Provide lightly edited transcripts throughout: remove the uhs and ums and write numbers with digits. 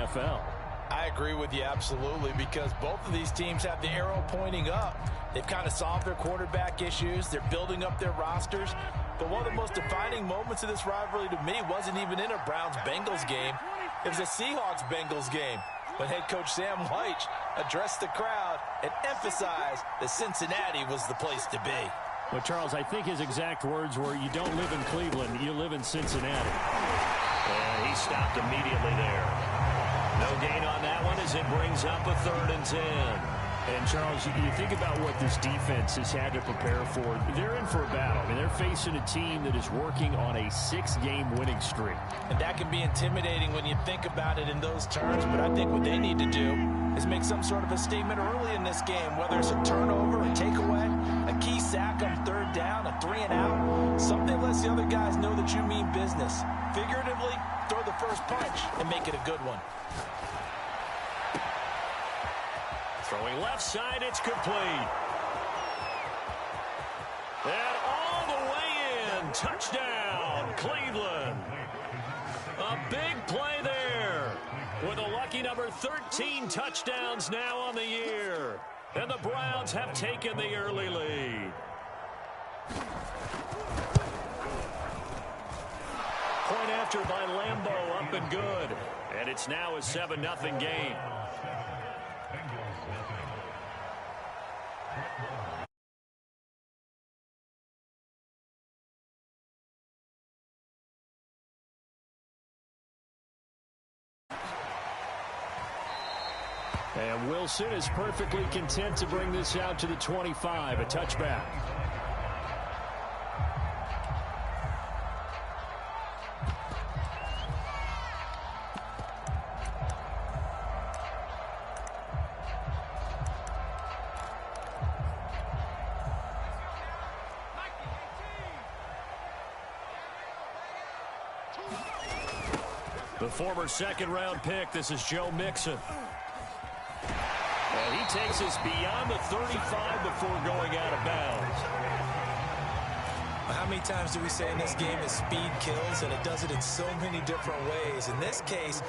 NFL. I agree with you absolutely, because both of these teams have the arrow pointing up. They've kind of solved their quarterback issues. They're building up their rosters. But one of the most defining moments of this rivalry to me wasn't even in a Browns-Bengals game. It was a Seahawks-Bengals game when head coach Sam White addressed the crowd and emphasized that Cincinnati was the place to be. Well, Charles, I think his exact words were, you don't live in Cleveland, you live in Cincinnati. And he stopped immediately there. No gain on that one as it brings up a 3rd and 10. And, Charles, you think about what this defense has had to prepare for. They're in for a battle. I mean, they're facing a team that is working on a 6-game winning streak. And that can be intimidating when you think about it in those terms, but I think what they need to do is make some sort of a statement early in this game, whether it's a turnover, a takeaway, a key sack on 3rd down, a 3-and-out, something lets the other guys know that you mean business. Figuratively, throw the first punch and make it a good one. Throwing left side, it's complete. And all the way in. Touchdown, Cleveland. A big play there. With a lucky number 13 touchdowns now on the year. And the Browns have taken the early lead. Point after by Lambeau, up and good. And it's now a 7-0 game. And Wilson is perfectly content to bring this out to the 25, a touchback. The former 2nd-round pick, this is Joe Mixon. And he takes us beyond the 35 before going out of bounds. How many times do we say in this game that speed kills, and it does it in so many different ways? In this case,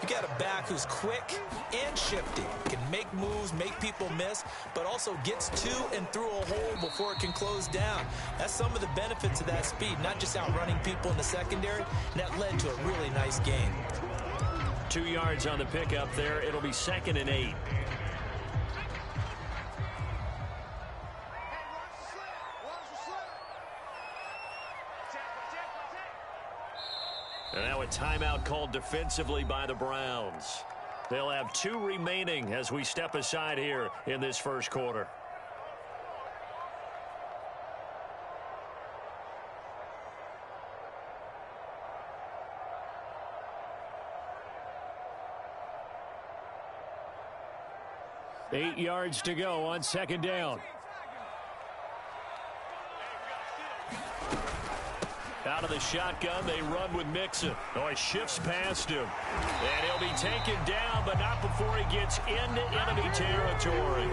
you got a back who's quick and shifty, can make moves, make people miss, but also gets to and through a hole before it can close down. That's some of the benefits of that speed, not just outrunning people in the secondary, and that led to a really nice gain. 2 yards on the pickup there. It'll be 2nd and 8. And now a timeout called defensively by the Browns. They'll have 2 remaining as we step aside here in this first quarter. Eight yards to go on 2nd down. Out of the shotgun, they run with Mixon. Oh, he shifts past him. And he'll be taken down, but not before he gets into enemy territory.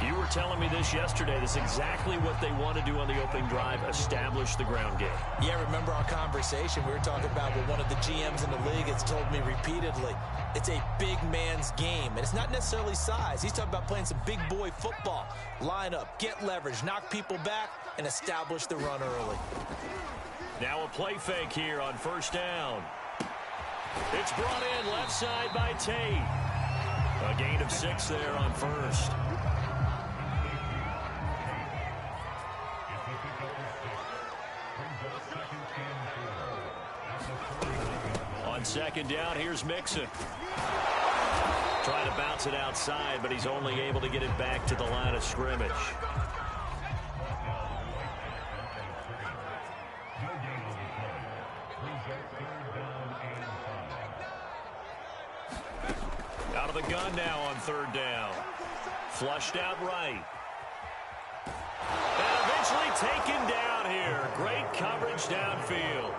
You were telling me this yesterday. This is exactly what they want to do on the opening drive, establish the ground game. Yeah, remember our conversation. We were talking about what one of the GMs in the league has told me repeatedly. It's a big man's game, and it's not necessarily size. He's talking about playing some big boy football. Line up, get leverage, knock people back, and establish the run early. Now a play fake here on 1st down. It's brought in left side by Tate. A gain of 6 there on 1st. On 2nd down, here's Mixon. Trying to bounce it outside, but he's only able to get it back to the line of scrimmage. Out of the gun now on 3rd down. Flushed out right. And eventually taken down here. Great coverage downfield.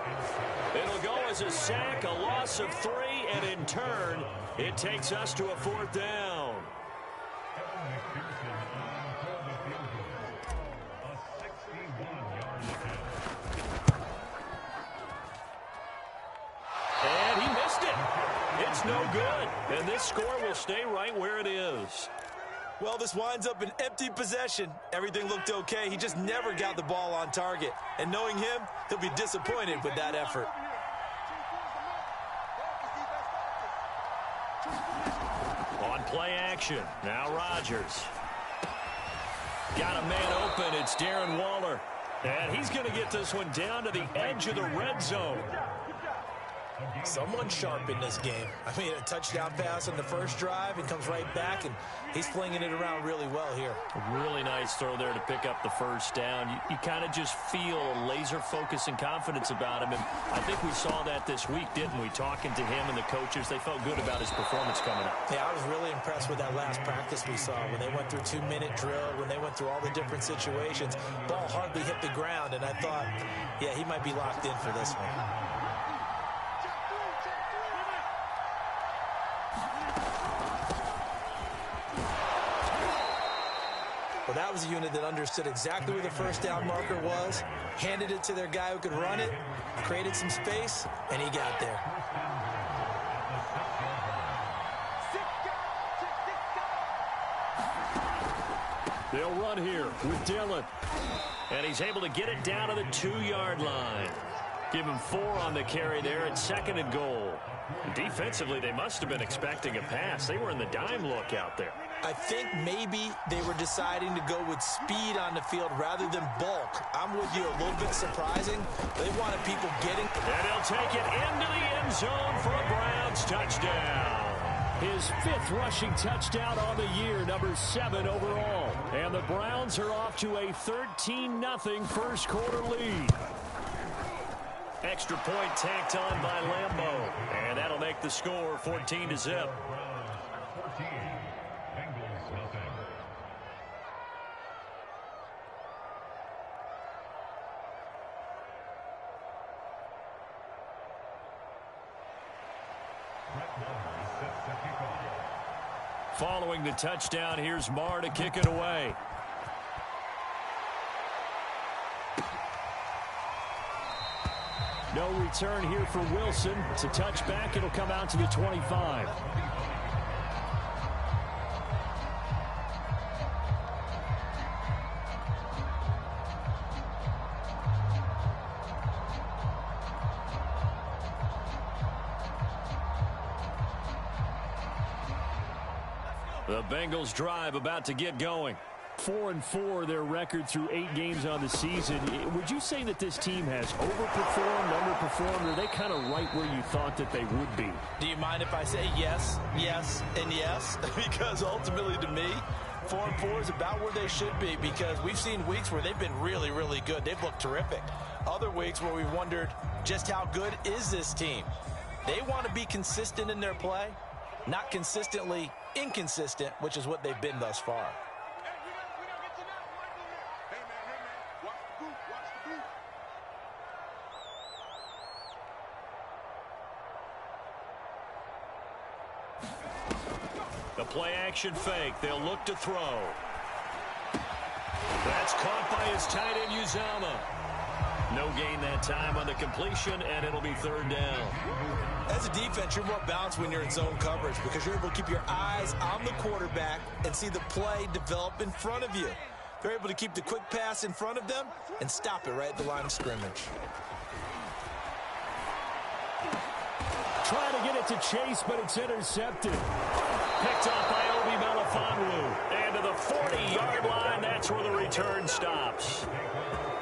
It'll go as a sack, a loss of 3, and in turn, it takes us to a 4th down. And he missed it. It's no good, and this score will stay right where it is. Well, this winds up an empty possession. Everything looked okay. He just never got the ball on target. And knowing him, he'll be disappointed with that effort. On play action, now Rodgers. Got a man open, it's Darren Waller. And he's going to get this one down to the edge of the red zone. Someone sharp in this game. I mean, a touchdown pass on the first drive and comes right back, and he's flinging it around really well here. A really nice throw there to pick up the first down. You kind of just feel a laser focus and confidence about him, and I think we saw that this week, didn't we? Talking to him and the coaches, they felt good about his performance coming up. Yeah, I was really impressed with that last practice we saw when they went through 2-minute drill, when they went through all the different situations. Ball hardly hit the ground, and I thought, yeah, he might be locked in for this one. Well, that was a unit that understood exactly where the first down marker was, handed it to their guy who could run it, created some space, and he got there. They'll run here with Dillon. And he's able to get it down to the 2-yard line. Give him 4 on the carry there at 2nd and goal. Defensively, they must have been expecting a pass. They were in the dime look out there. I think maybe they were deciding to go with speed on the field rather than bulk. I'm with you, a little bit surprising. They wanted people getting. And he'll take it into the end zone for a Browns touchdown. His 5th rushing touchdown on the year, number 7 overall. And the Browns are off to a 13-0 first quarter lead. Extra point tacked on by Lambeau. And that'll make the score 14-0. Following the touchdown, here's Marr to kick it away. No return here for Wilson. It's a touchback. It'll come out to the 25. The Bengals drive about to get going. 4-4 their record through 8 games on the season. Would you say that this team has overperformed, underperformed, or are they kind of right where you thought that they would be? Do you mind if I say yes, yes, and yes? Because ultimately to me, 4-4 is about where they should be, because we've seen weeks where they've been really, really good. They've looked terrific. Other weeks where we've wondered just how good is this team. They want to be consistent in their play, not consistently inconsistent, which is what they've been thus far. The play-action fake. They'll look to throw. That's caught by his tight end, Uzama. No gain that time on the completion, and it'll be 3rd down. As a defense, you're more balanced when you're in zone coverage because you're able to keep your eyes on the quarterback and see the play develop in front of you. They're able to keep the quick pass in front of them and stop it right at the line of scrimmage. Trying to get it to Chase, but it's intercepted. Picked off by Obi Melifonwu. And to the 40-yard line, that's where the return stops.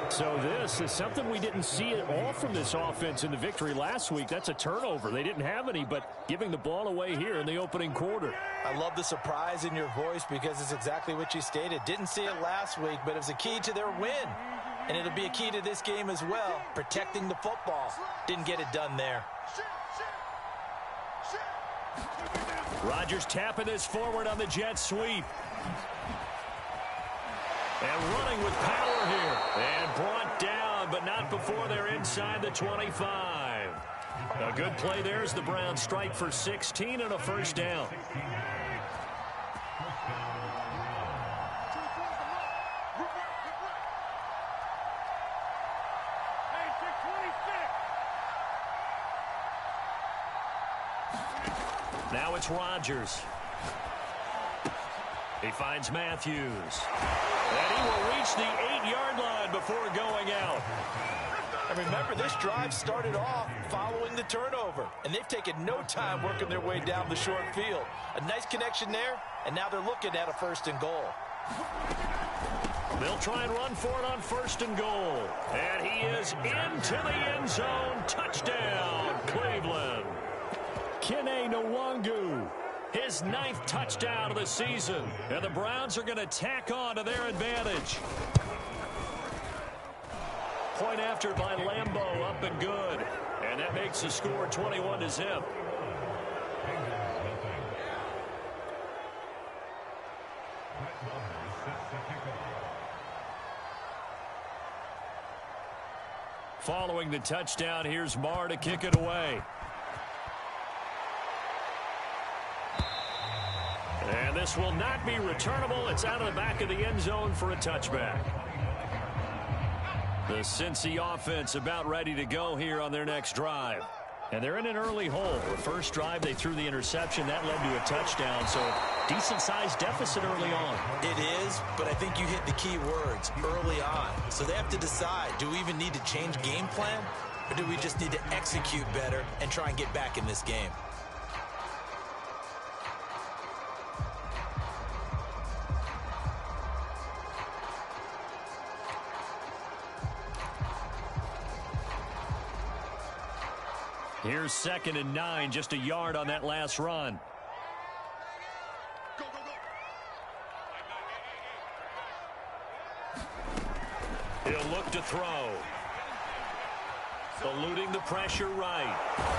So this is something we didn't see at all from this offense in the victory last week. That's a turnover. They didn't have any, but giving the ball away here in the opening quarter. I love the surprise in your voice because it's exactly what you stated. Didn't see it last week, but it was a key to their win. And it'll be a key to this game as well, protecting the football. Didn't get it done there. Rodgers tapping this forward on the jet sweep. And running with power here. And brought down, but not before they're inside the 25. A good play there as the Browns strike for 16 and a first down. Now it's Rodgers. He finds Matthews. And he will reach the 8-yard line before going out. And remember, this drive started off following the turnover, and they've taken no time working their way down the short field. A nice connection there, and now they're looking at a 1st and goal. They'll try and run for it on 1st and goal. And he is into the end zone. Touchdown, Cleveland. Kene Nwangu, his 9th touchdown of the season. And the Browns are going to tack on to their advantage. Point after by Lambeau, up and good. And that makes the score 21-0. Following the touchdown, here's Marr to kick it away. And this will not be returnable. It's out of the back of the end zone for a touchback. The Cincy offense about ready to go here on their next drive. And they're in an early hole. The first drive, they threw the interception. That led to a touchdown, so decent-sized deficit early on. It is, but I think you hit the key words, early on. So they have to decide, do we even need to change game plan, or do we just need to execute better and try and get back in this game? Here's 2nd and 9, just a yard on that last run. He'll look to throw. Eluding the pressure right.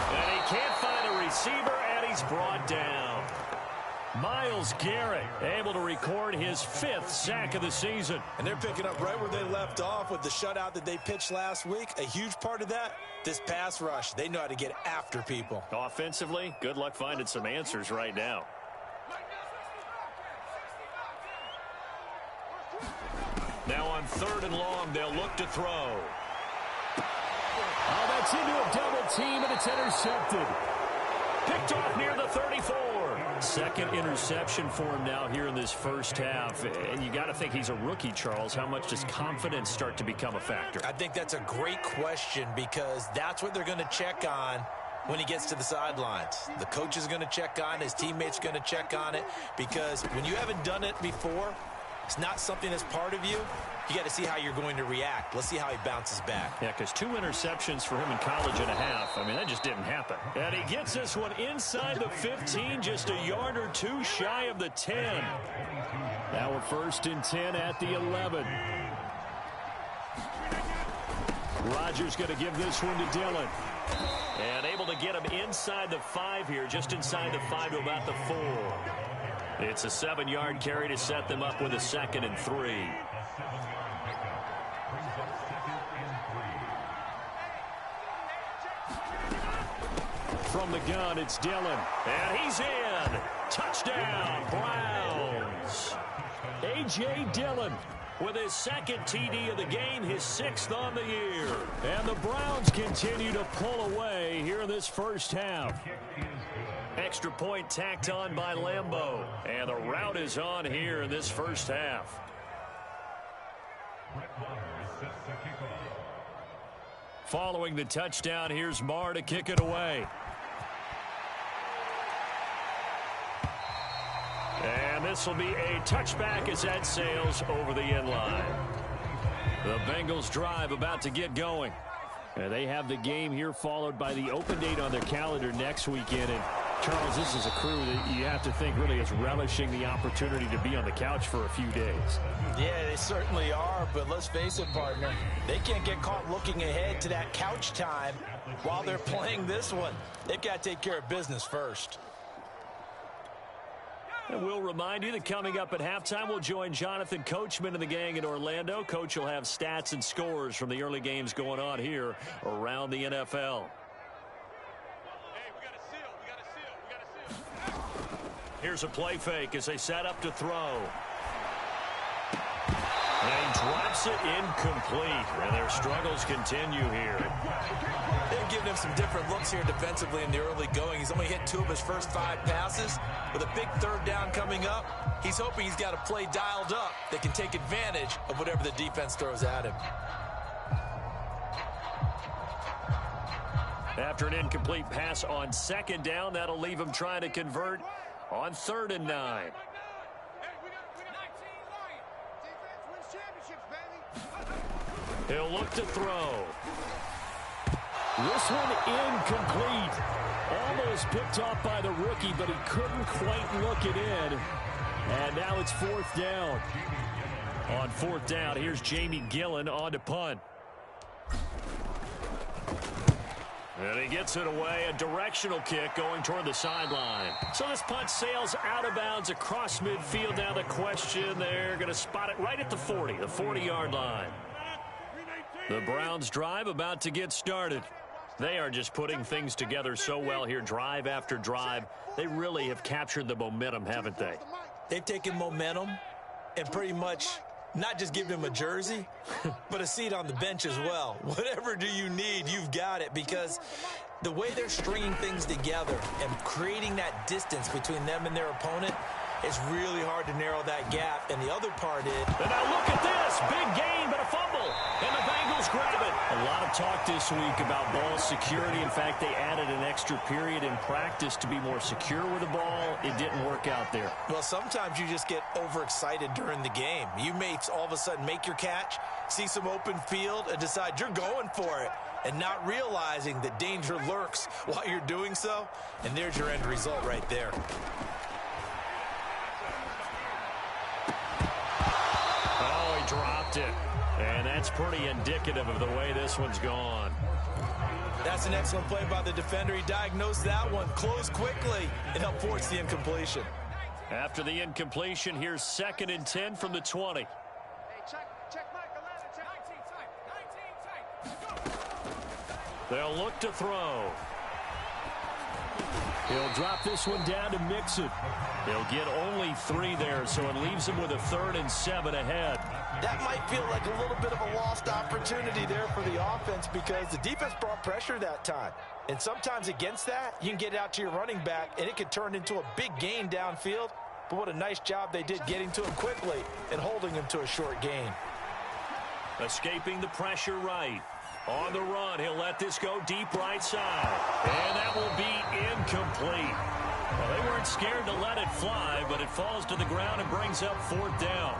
And he can't find a receiver, and he's brought down. Myles Garrett able to record his 5th sack of the season. And they're picking up right where they left off with the shutout that they pitched last week. A huge part of that, this pass rush. They know how to get after people. Offensively, good luck finding some answers right now. Now on 3rd and long, they'll look to throw. Oh, that's into a double team, and it's intercepted. Picked off near the 34. 2nd interception for him now here in this first half. And you got to think he's a rookie, Charles. How much does confidence start to become a factor? I think that's a great question, because that's what they're going to check on when he gets to the sidelines. The coach is going to check on it. His teammates going to check on it, because when you haven't done it before, it's not something that's part of you. You got to see how you're going to react. Let's see how he bounces back. Yeah, because 2 interceptions for him in college and a half. I mean, that just didn't happen. And he gets this one inside the 15, just a yard or 2 shy of the 10. Now we're 1st and 10 at the 11. Rodgers going to give this one to Dillon. And able to get him inside the 5 here, just inside the 5 to about the 4. It's a 7-yard carry to set them up with a 2nd and 3. From the gun, it's Dillon. And he's in. Touchdown, Browns. A.J. Dillon with his 2nd TD of the game, his 6th on the year. And the Browns continue to pull away here in this first half. Extra point tacked on by Lambeau. And the route is on here in this first half. Following the touchdown, here's Marr to kick it away. And this will be a touchback as that sails over the end line. The Bengals drive about to get going. And they have the game here followed by the open date on their calendar next weekend. And Charles, this is a crew that you have to think really is relishing the opportunity to be on the couch for a few days. Yeah, they certainly are, but let's face it, partner. They can't get caught looking ahead to that couch time while they're playing this one. They've got to take care of business first. And we'll remind you that coming up at halftime, we'll join Jonathan Coachman and the gang in Orlando. Coach will have stats and scores from the early games going on here around the NFL. Here's a play fake as they set up to throw. And he drops it incomplete. And their struggles continue here. They've given him some different looks here defensively in the early going. He's only hit 2 of his first 5 passes. With a big 3rd down coming up, he's hoping he's got a play dialed up that can take advantage of whatever the defense throws at him. After an incomplete pass on 2nd down, that'll leave him trying to convert on 3rd and 9. He'll look to throw. This one incomplete. Almost picked off by the rookie, but he couldn't quite look it in. And now it's 4th down. On 4th down, here's Jamie Gillen on to punt. And he gets it away, a directional kick going toward the sideline. So this punt sails out of bounds across midfield. Now the question, they're going to spot it right at the 40, the 40-yard line. The Browns drive about to get started. They are just putting things together so well here, drive after drive. They really have captured the momentum, haven't they? They've taken momentum and pretty much not just given him a jersey, but a seat on the bench as well. Whatever do you need, you've got it, because the way they're stringing things together and creating that distance between them and their opponent, it's really hard to narrow that gap. And the other part is... And now look at this. Big gain, but a fumble. And the Bengals grab it. A lot of talk this week about ball security. In fact, they added an extra period in practice to be more secure with the ball. It didn't work out there. Well, sometimes you just get overexcited during the game. You may all of a sudden make your catch, see some open field, and decide you're going for it, and not realizing that danger lurks while you're doing so. And there's your end result right there. Dropped it. And that's pretty indicative of the way this one's gone. That's an excellent play by the defender. He diagnosed that one, closed quickly, and helped force the incompletion. After the incompletion, here's 2nd and 10 from the 20. They'll look to throw. He'll drop this one down to Mixon. He'll get only 3 there, so it leaves him with a 3rd and 7 ahead. That might feel like a little bit of a lost opportunity there for the offense, because the defense brought pressure that time. And sometimes against that, you can get out to your running back, and it could turn into a big gain downfield. But what a nice job they did getting to him quickly and holding him to a short gain. Escaping the pressure right. On the run, he'll let this go deep right side. And that will be incomplete. Well, they weren't scared to let it fly, but it falls to the ground and brings up 4th down.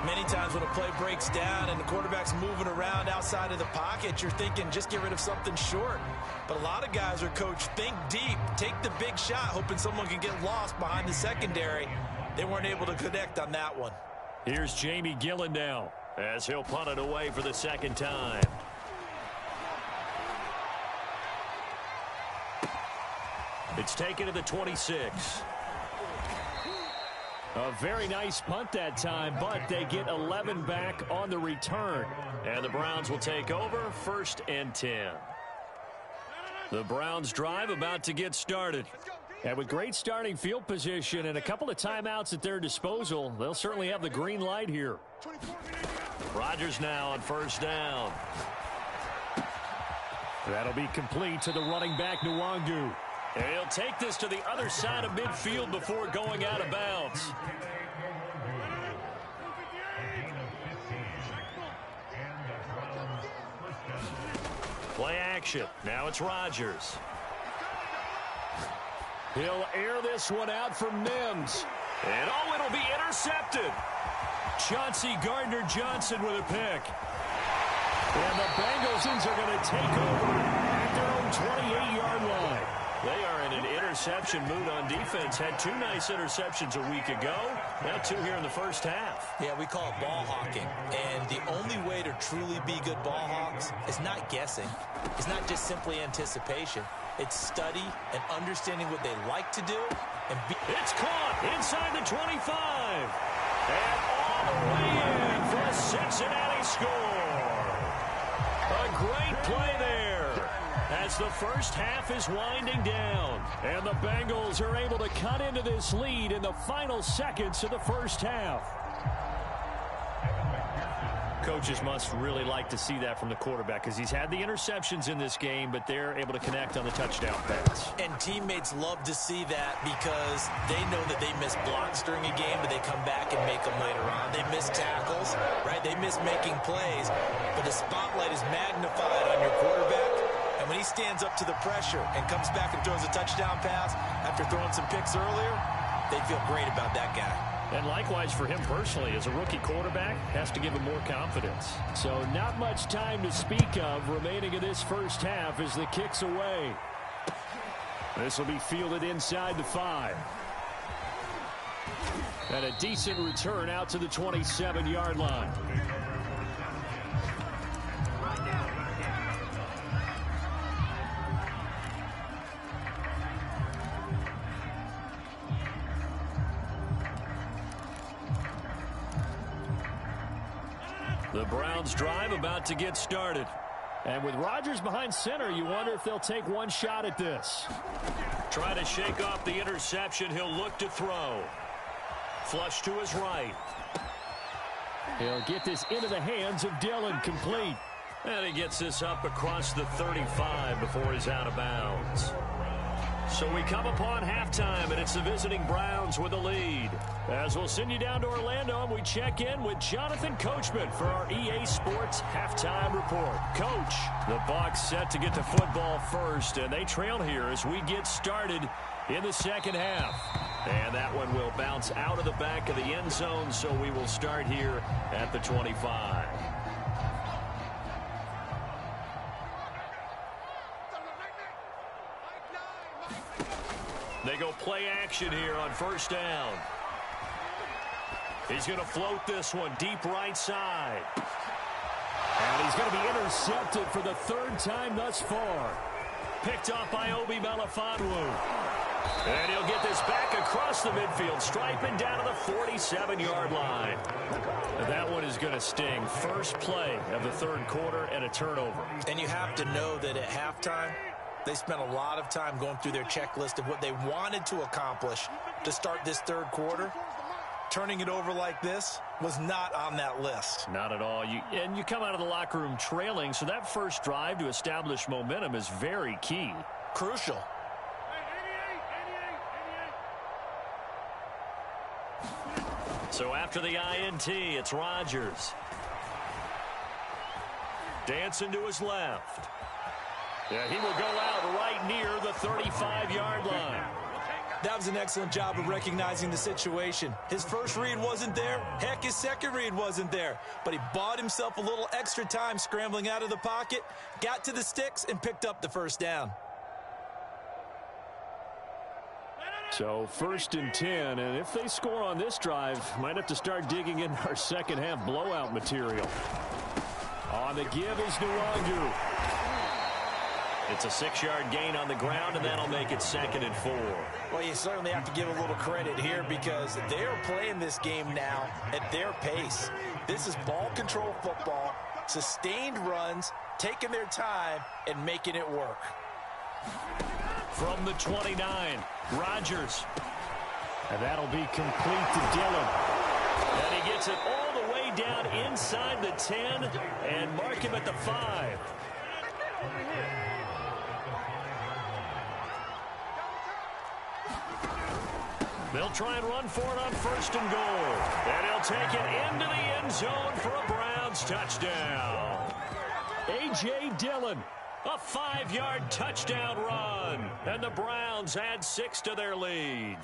Many times when a play breaks down and the quarterback's moving around outside of the pocket, you're thinking just get rid of something short. But a lot of guys are coached, think deep, take the big shot, hoping someone can get lost behind the secondary. They weren't able to connect on that one. Here's Jamie Gillen now, as he'll punt it away for the 2nd time. It's taken to the 26. A very nice punt that time, but they get 11 back on the return. And the Browns will take over, 1st and 10. The Browns drive about to get started. And with great starting field position and a couple of timeouts at their disposal, they'll certainly have the green light here. Rodgers now on 1st down. That'll be complete to the running back, Nwangu. And he'll take this to the other side of midfield before going out of bounds. Play action. Now it's Rodgers. He'll air this one out from Mims. And oh, it'll be intercepted. Chauncey Gardner-Johnson with a pick. And the Bengals are going to take over at their own 28-yard line. They are in an interception mood on defense. Had 2 nice interceptions a week ago. Now 2 here in the first half. Yeah, we call it ball hawking. And the only way to truly be good ball hawks is not guessing. It's not just simply anticipation. It's study and understanding what they like to do. And it's caught inside the 25. And all the way in for a Cincinnati score. A great play there. As the first half is winding down. And the Bengals are able to cut into this lead in the final seconds of the first half. Coaches must really like to see that from the quarterback because he's had the interceptions in this game, but they're able to connect on the touchdown pass. And teammates love to see that because they know that they miss blocks during a game, but they come back and make them later on. They miss tackles, right? They miss making plays, but the spotlight is magnified on your quarterback. And when he stands up to the pressure and comes back and throws a touchdown pass after throwing some picks earlier, they feel great about that guy. And likewise for him personally, as a rookie quarterback, has to give him more confidence. So not much time to speak of remaining in this first half as the kick's away. This will be fielded inside the 5. And a decent return out to the 27-yard line. The Browns drive about to get started. And with Rodgers behind center, you wonder if they'll take one shot at this. Trying to shake off the interception. He'll look to throw. Flush to his right. He'll get this into the hands of Dillon, complete. And he gets this up across the 35 before he's out of bounds. So we come upon halftime, and it's the visiting Browns with the lead. As we'll send you down to Orlando, and we check in with Jonathan Coachman for our EA Sports Halftime Report. Coach, the Bucs set to get to football first, and they trail here as we get started in the second half. And that one will bounce out of the back of the end zone, so we will start here at the 25. They go play action here on first down. He's going to float this one deep right side. And he's going to be intercepted for the third time thus far. Picked off by Obi Melifonwu. And he'll get this back across the midfield, striping down to the 47-yard line. That one is going to sting. First play of the third quarter and a turnover. And you have to know that at halftime, they spent a lot of time going through their checklist of what they wanted to accomplish to start this third quarter. Turning it over like this was not on that list. Not at all. And you come out of the locker room trailing, so that first drive to establish momentum is very key. Crucial. So after the INT, it's Rodgers. Dancing to his left. Yeah, he will go out right near the 35-yard line. That was an excellent job of recognizing the situation. His first read wasn't there. Heck, his second read wasn't there. But he bought himself a little extra time scrambling out of the pocket, got to the sticks, and picked up the first down. So first and 10, and if they score on this drive, might have to start digging in our second half blowout material. On the give is Nwangu. It's a 6-yard gain on the ground, and that'll make it 2nd and 4. Well, you certainly have to give a little credit here because they are playing this game now at their pace. This is ball control football, sustained runs, taking their time, and making it work. From the 29, Rodgers. And that'll be complete to Dillon. And he gets it all the way down inside the 10 and mark him at the 5. They'll try and run for it on first and goal. And he'll take it into the end zone for a Browns touchdown. A.J. Dillon, a 5-yard touchdown run. And the Browns add 6 to their lead.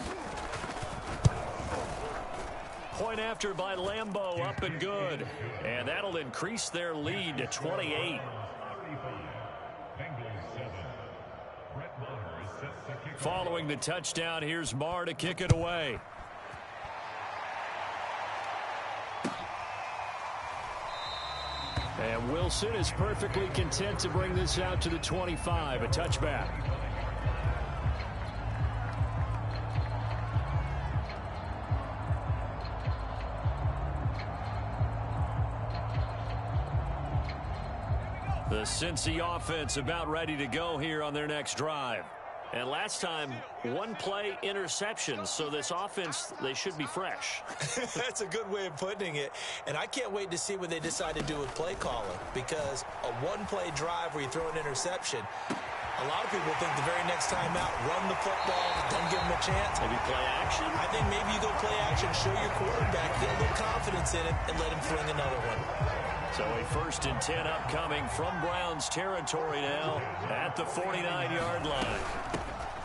Point after by Lambeau, up and good. And that'll increase their lead to 28. Following the touchdown, here's Marr to kick it away. And Wilson is perfectly content to bring this out to the 25, a touchback. The Cincy offense about ready to go here on their next drive. And last time, one-play interception. So this offense, they should be fresh. That's a good way of putting it. And I can't wait to see what they decide to do with play calling, because a one-play drive where you throw an interception, a lot of people think the very next time out, run the football, don't give them a chance. Maybe play action? I think maybe you go play action, show your quarterback, get a little confidence in it, and let him fling another one. So a 1st and 10 upcoming from Browns territory now at the 49-yard line.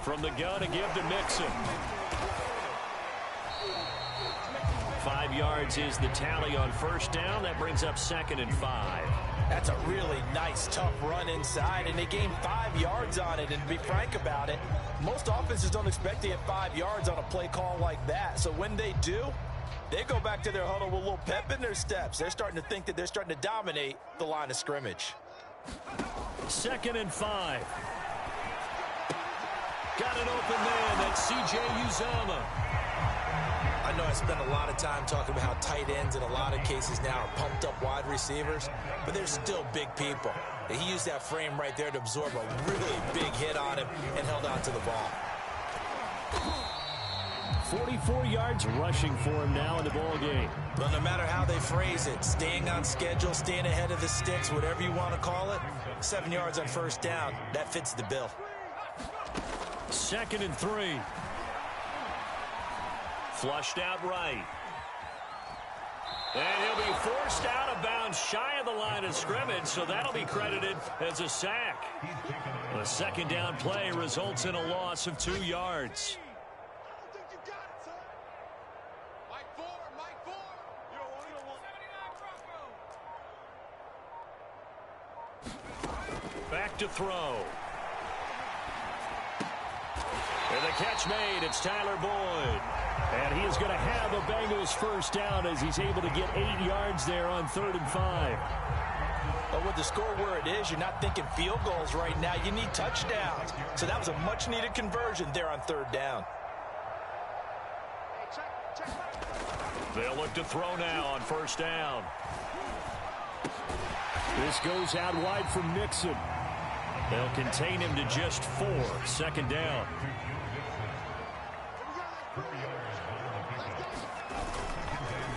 From the gun to give to Mixon. 5 yards is the tally on 1st down. That brings up 2nd and 5. That's a really nice, tough run inside, and they gained 5 yards on it. And to be frank about it, most offenses don't expect to get 5 yards on a play call like that. So when they do, they go back to their huddle with a little pep in their steps. They're starting to think that they're starting to dominate the line of scrimmage. 2nd and 5. Got an open man. That's C.J. Uzomah. I know I spent a lot of time talking about how tight ends in a lot of cases now are pumped up wide receivers, but they're still big people. He used that frame right there to absorb a really big hit on him and held on to the ball. 44 yards rushing for him now in the ball game. But no matter how they phrase it, staying on schedule, staying ahead of the sticks, whatever you want to call it, 7 yards on 1st down, that fits the bill. 2nd and 3. Flushed out right. And he'll be forced out of bounds shy of the line of scrimmage, so that'll be credited as a sack. The 2nd down play results in a loss of 2 yards. Back to throw. And the catch made. It's Tyler Boyd. And he is going to have a Bengals 1st down as he's able to get 8 yards there on 3rd and 5. But with the score where it is, you're not thinking field goals right now. You need touchdowns. So that was a much-needed conversion there on 3rd down. They'll look to throw now on 1st down. This goes out wide for Mixon. They'll contain him to just 4. 2nd down.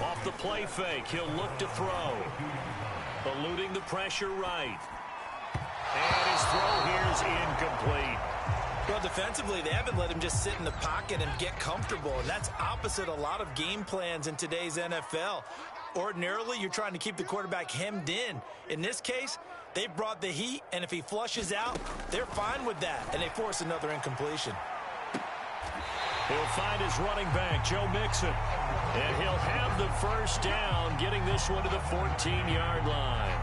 Off the play fake, he'll look to throw. Eluding the pressure right. And his throw here is incomplete. Well, defensively, they haven't let him just sit in the pocket and get comfortable, and that's opposite a lot of game plans in today's NFL. Ordinarily, you're trying to keep the quarterback hemmed in. In this case, they brought the heat, and if he flushes out, they're fine with that, and they force another incompletion. He'll find his running back, Joe Mixon, and he'll have the 1st down, getting this one to the 14-yard line.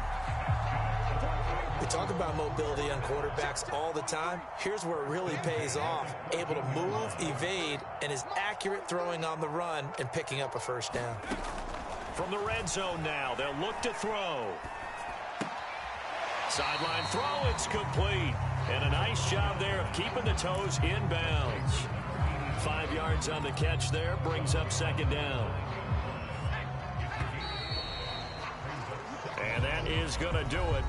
We talk about mobility on quarterbacks all the time. Here's where it really pays off. Able to move, evade, and is accurate throwing on the run and picking up a 1st down. From the red zone now, they'll look to throw. Sideline throw, it's complete. And a nice job there of keeping the toes in bounds. 5 yards on the catch there, brings up 2nd down. And that is going to do it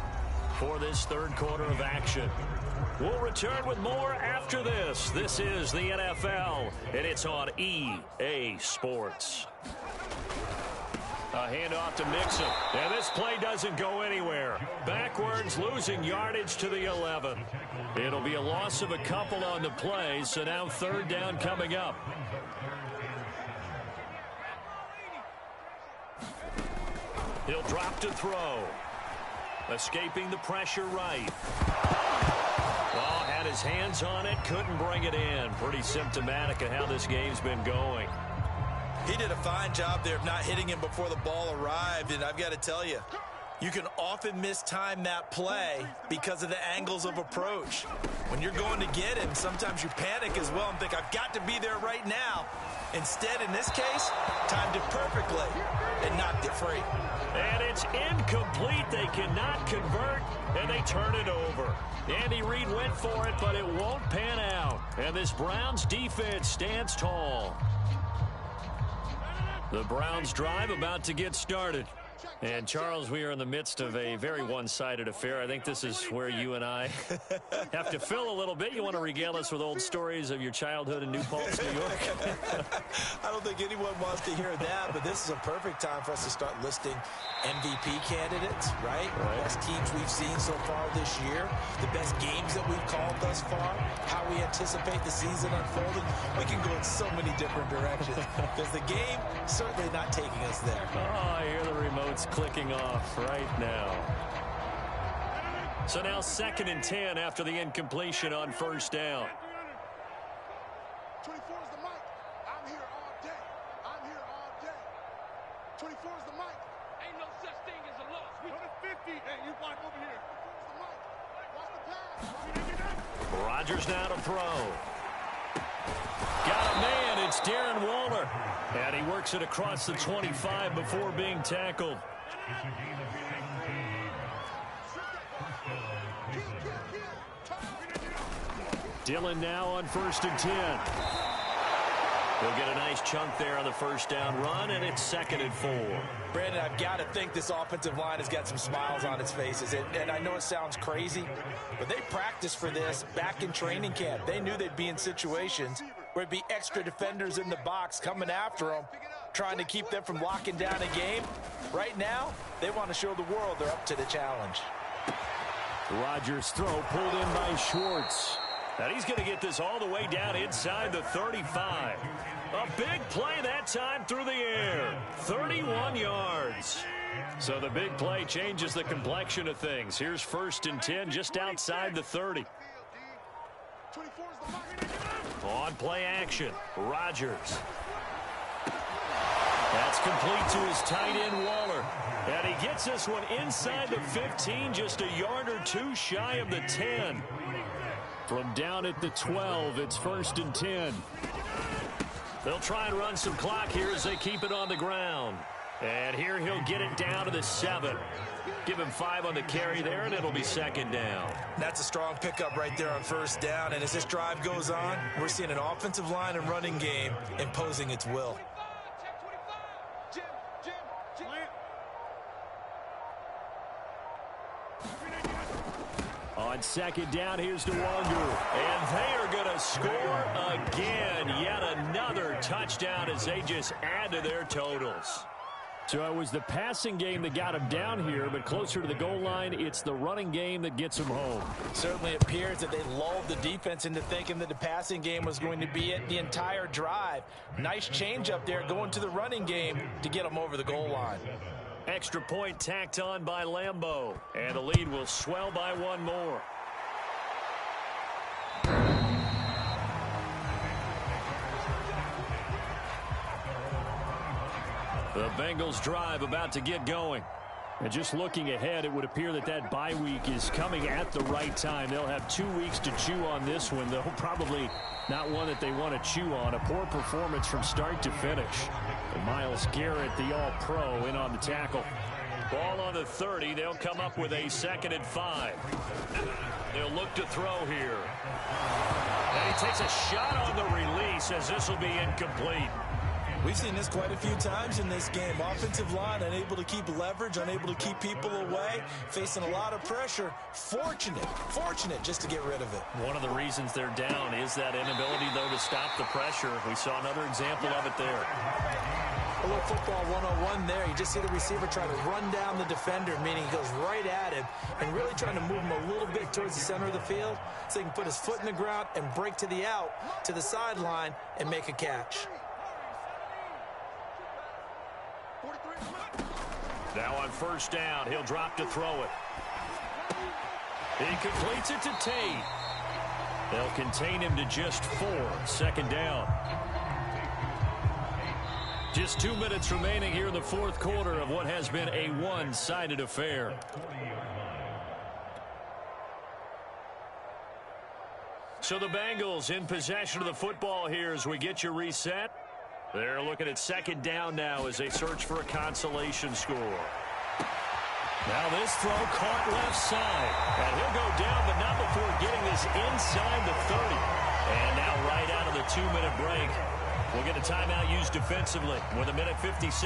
for this 3rd quarter of action. We'll return with more after this. This is the NFL, and it's on EA Sports. A handoff to Mixon. And this play doesn't go anywhere. Backwards, losing yardage to the 11. It'll be a loss of a couple on the play, so now 3rd down coming up. He'll drop to throw. Escaping the pressure right. Oh, had his hands on it, couldn't bring it in. Pretty symptomatic of how this game's been going. He did a fine job there of not hitting him before the ball arrived, and I've got to tell you, you can often mistime that play because of the angles of approach. When you're going to get him, sometimes you panic as well and think, I've got to be there right now. Instead, in this case, timed it perfectly and knocked it free. And it's incomplete. They cannot convert, and they turn it over. Andy Reid went for it, but it won't pan out. And this Browns defense stands tall. The Browns drive about to get started. And, Charles, we are in the midst of a very one-sided affair. I think this is where you and I have to fill a little bit. You want to regale us with old stories of your childhood in New Paltz, New York? I don't think anyone wants to hear that, but this is a perfect time for us to start listing MVP candidates, right? Best teams we've seen so far this year, the best games that we've called thus far, how we anticipate the season unfolding. We can go in so many different directions because the game certainly not taking us there. Oh, I hear the remote's clicking off right now. So now 2nd and 10 after the incompletion on first down. 24 is the mic. I'm here all day. I'm here all day. 24 is the mic. Ain't no such thing as a loss. We go to 50. Hey, you block over here. 24 is the mic. Watch the pass. Rodgers now to throw. Got a man. It's Darren Waller. And he works it across the 25 before being tackled. Dillon now on 1st and 10. He'll get a nice chunk there on the first down run, and it's 2nd and 4. Brandon, I've got to think this offensive line has got some smiles on its faces. And I know it sounds crazy, but they practiced for this back in training camp. They knew they'd be in situations where it'd be extra defenders in the box coming after them, trying to keep them from locking down a game. Right now, they want to show the world they're up to the challenge. Rodgers' throw pulled in by Schwartz. And he's going to get this all the way down inside the 35. A big play that time through the air. 31 yards. So the big play changes the complexion of things. Here's 1st and 10 just outside the 30. On play action, Rodgers. That's complete to his tight end, Waller. And he gets this one inside the 15, just a yard or two shy of the 10. From down at the 12, it's 1st and 10. They'll try and run some clock here as they keep it on the ground. And here he'll get it down to the 7. Give him 5 on the carry there, and it'll be 2nd down. That's a strong pickup right there on 1st down. And as this drive goes on, we're seeing an offensive line and running game imposing its will. On 2nd down, here's DeWander. And they are going to score again. Yet another touchdown as they just add to their totals. So it was the passing game that got him down here, but closer to the goal line, it's the running game that gets him home. Certainly appears that they lulled the defense into thinking that the passing game was going to be it the entire drive. Nice change up there going to the running game to get them over the goal line. Extra point tacked on by Lambeau. And the lead will swell by 1 more. The Bengals drive about to get going. And just looking ahead, it would appear that that bye week is coming at the right time. They'll have 2 weeks to chew on this one, though probably not one that they want to chew on. A poor performance from start to finish. And Myles Garrett, the all-pro, in on the tackle. Ball on the 30. They'll come up with a 2nd and 5. They'll look to throw here. And he takes a shot on the release as this will be incomplete. We've seen this quite a few times in this game. Offensive line unable to keep leverage, unable to keep people away, facing a lot of pressure. Fortunate just to get rid of it. One of the reasons they're down is that inability, though, to stop the pressure. We saw another example of it there. A little football 101 there. You just see the receiver try to run down the defender, meaning he goes right at him and really trying to move him a little bit towards the center of the field so he can put his foot in the ground and break to the out, to the sideline, and make a catch. Now on 1st down, he'll drop to throw it. He completes it to Tate. They'll contain him to just 4. 2nd down. Just 2 minutes remaining here in the 4th quarter of what has been a one-sided affair. So the Bengals in possession of the football here as we get you reset. They're looking at 2nd down now as they search for a consolation score. Now this throw caught left side. And he'll go down, but not before getting this inside the 30. And now right out of the 2-minute break, we'll get a timeout used defensively with 1:56